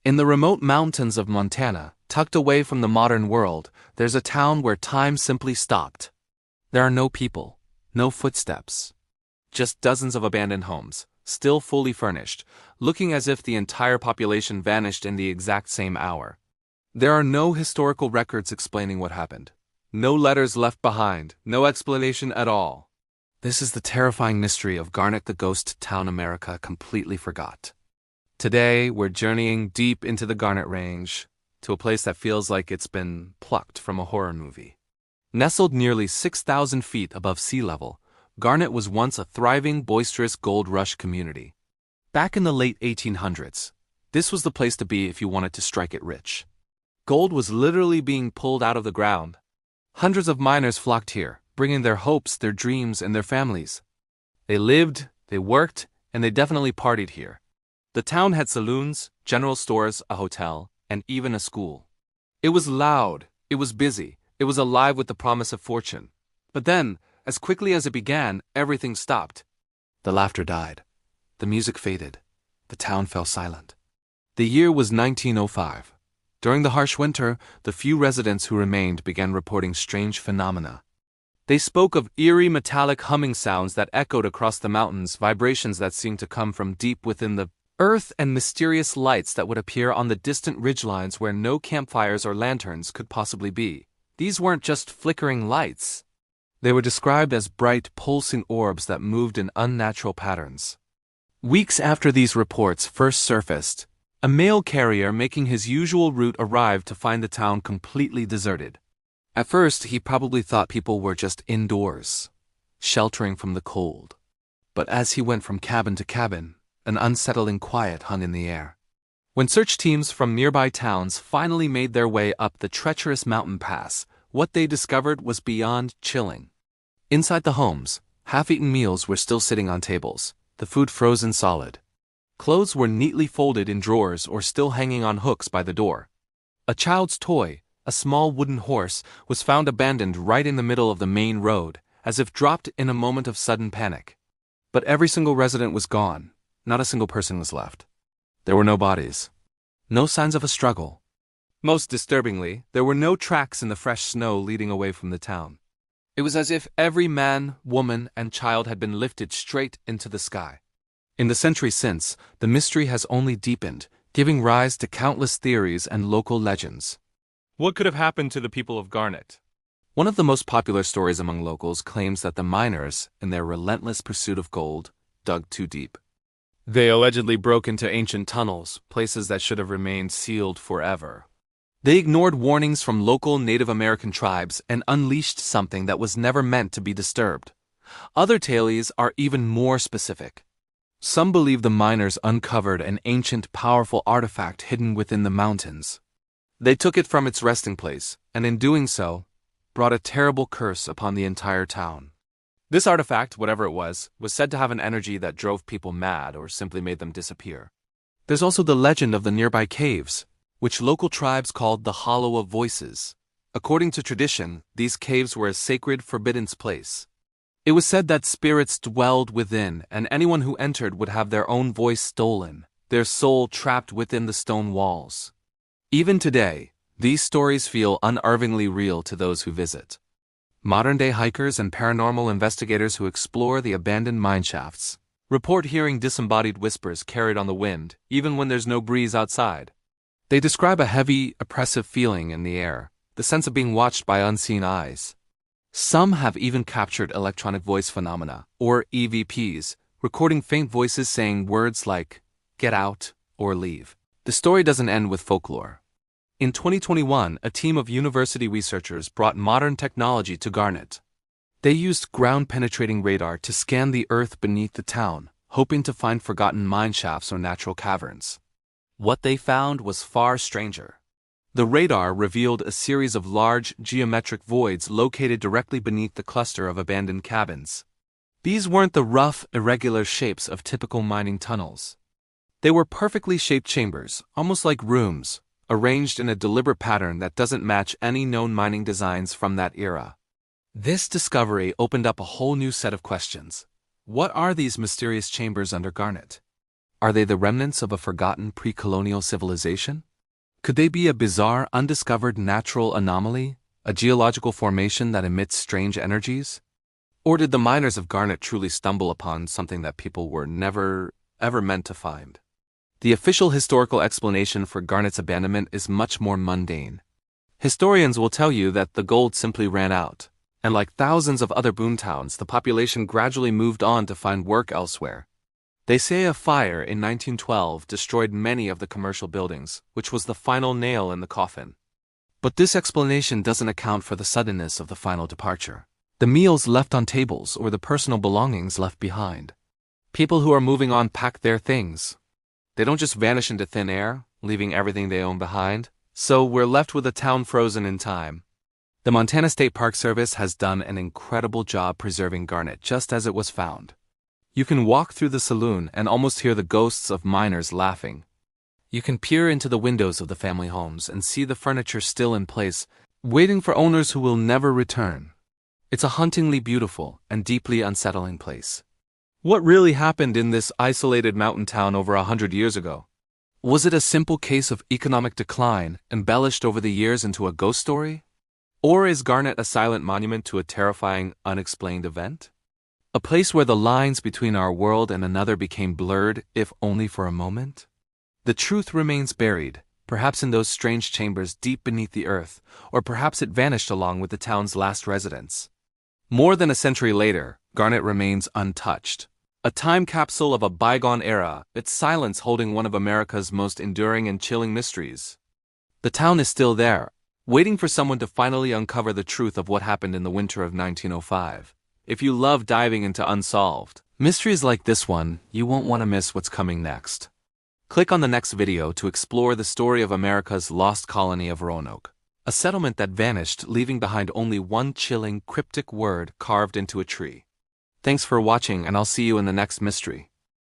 In the remote mountains of Montana, tucked away from the modern world, there's a town where time simply stopped. There are no people, no footsteps. Just dozens of abandoned homes, still fully furnished, looking as if the entire population vanished in the exact same hour. There are no historical records explaining what happened. No letters left behind, no explanation at all. This is the terrifying mystery of Garnet, the ghost town America completely forgot. Today, we're journeying deep into the Garnet Range, to a place that feels like it's been plucked from a horror movie. Nestled nearly 6,000 feet above sea level, Garnet was once a thriving, boisterous gold rush community. Back in the late 1800s, this was the place to be if you wanted to strike it rich. Gold was literally being pulled out of the ground. Hundreds of miners flocked here, bringing their hopes, their dreams, and their families. They lived, they worked, and they definitely partied here. The town had saloons, general stores, a hotel, and even a school. It was loud, it was busy, it was alive with the promise of fortune. But then, as quickly as it began, everything stopped. The laughter died. The music faded. The town fell silent. The year was 1905. During the harsh winter, the few residents who remained began reporting strange phenomena. They spoke of eerie metallic humming sounds that echoed across the mountains, vibrations that seemed to come from deep within the earth, and mysterious lights that would appear on the distant ridgelines where no campfires or lanterns could possibly be. These weren't just flickering lights. They were described as bright, pulsing orbs that moved in unnatural patterns. Weeks after these reports first surfaced, a mail carrier making his usual route arrived to find the town completely deserted. At first, he probably thought people were just indoors, sheltering from the cold. But as he went from cabin to cabin, an unsettling quiet hung in the air. When search teams from nearby towns finally made their way up the treacherous mountain pass, what they discovered was beyond chilling. Inside the homes, half-eaten meals were still sitting on tables, the food frozen solid. Clothes were neatly folded in drawers or still hanging on hooks by the door. A child's toy, a small wooden horse, was found abandoned right in the middle of the main road, as if dropped in a moment of sudden panic. But every single resident was gone. Not a single person was left. There were no bodies. No signs of a struggle. Most disturbingly, there were no tracks in the fresh snow leading away from the town. It was as if every man, woman, and child had been lifted straight into the sky. In the centuries since, the mystery has only deepened, giving rise to countless theories and local legends. What could have happened to the people of Garnet? One of the most popular stories among locals claims that the miners, in their relentless pursuit of gold, dug too deep. They allegedly broke into ancient tunnels, places that should have remained sealed forever. They ignored warnings from local Native American tribes and unleashed something that was never meant to be disturbed. Other tales are even more specific. Some believe the miners uncovered an ancient, powerful artifact hidden within the mountains. They took it from its resting place, and in doing so, brought a terrible curse upon the entire town. This artifact, whatever it was said to have an energy that drove people mad or simply made them disappear. There's also the legend of the nearby caves, which local tribes called the Hollow of Voices. According to tradition, these caves were a sacred, forbidden place. It was said that spirits dwelled within, and anyone who entered would have their own voice stolen, their soul trapped within the stone walls. Even today, these stories feel unnervingly real to those who visit. Modern-day hikers and paranormal investigators who explore the abandoned mine shafts report hearing disembodied whispers carried on the wind, even when there's no breeze outside. They describe a heavy, oppressive feeling in the air, the sense of being watched by unseen eyes. Some have even captured electronic voice phenomena, or EVPs, recording faint voices saying words like, "get out" or "leave." The story doesn't end with folklore. In 2021, a team of university researchers brought modern technology to Garnet. They used ground-penetrating radar to scan the earth beneath the town, hoping to find forgotten mine shafts or natural caverns. What they found was far stranger. The radar revealed a series of large, geometric voids located directly beneath the cluster of abandoned cabins. These weren't the rough, irregular shapes of typical mining tunnels. They were perfectly shaped chambers, almost like rooms, arranged in a deliberate pattern that doesn't match any known mining designs from that era. This discovery opened up a whole new set of questions. What are these mysterious chambers under Garnet? Are they the remnants of a forgotten pre-colonial civilization? Could they be a bizarre, undiscovered natural anomaly, a geological formation that emits strange energies? Or did the miners of Garnet truly stumble upon something that people were never, ever meant to find? The official historical explanation for Garnet's abandonment is much more mundane. Historians will tell you that the gold simply ran out, and like thousands of other boomtowns, the population gradually moved on to find work elsewhere. They say a fire in 1912 destroyed many of the commercial buildings, which was the final nail in the coffin. But this explanation doesn't account for the suddenness of the final departure. The meals left on tables or the personal belongings left behind. People who are moving on pack their things. They don't just vanish into thin air, leaving everything they own behind. So we're left with a town frozen in time. The Montana State Park Service has done an incredible job preserving Garnet just as it was found. You can walk through the saloon and almost hear the ghosts of miners laughing. You can peer into the windows of the family homes and see the furniture still in place, waiting for owners who will never return. It's a hauntingly beautiful and deeply unsettling place. What really happened in this isolated mountain town over 100 years ago? Was it a simple case of economic decline, embellished over the years into a ghost story? Or is Garnet a silent monument to a terrifying, unexplained event? A place where the lines between our world and another became blurred, if only for a moment? The truth remains buried, perhaps in those strange chambers deep beneath the earth, or perhaps it vanished along with the town's last residents. More than a century later, Garnet remains untouched. A time capsule of a bygone era, its silence holding one of America's most enduring and chilling mysteries. The town is still there, waiting for someone to finally uncover the truth of what happened in the winter of 1905. If you love diving into Unsolved mysteries like this one, you won't want to miss what's coming next. Click on the next video to explore the story of America's lost colony of Roanoke, a settlement that vanished, leaving behind only one chilling, cryptic word carved into a tree. Thanks for watching, and I'll see you in the next mystery.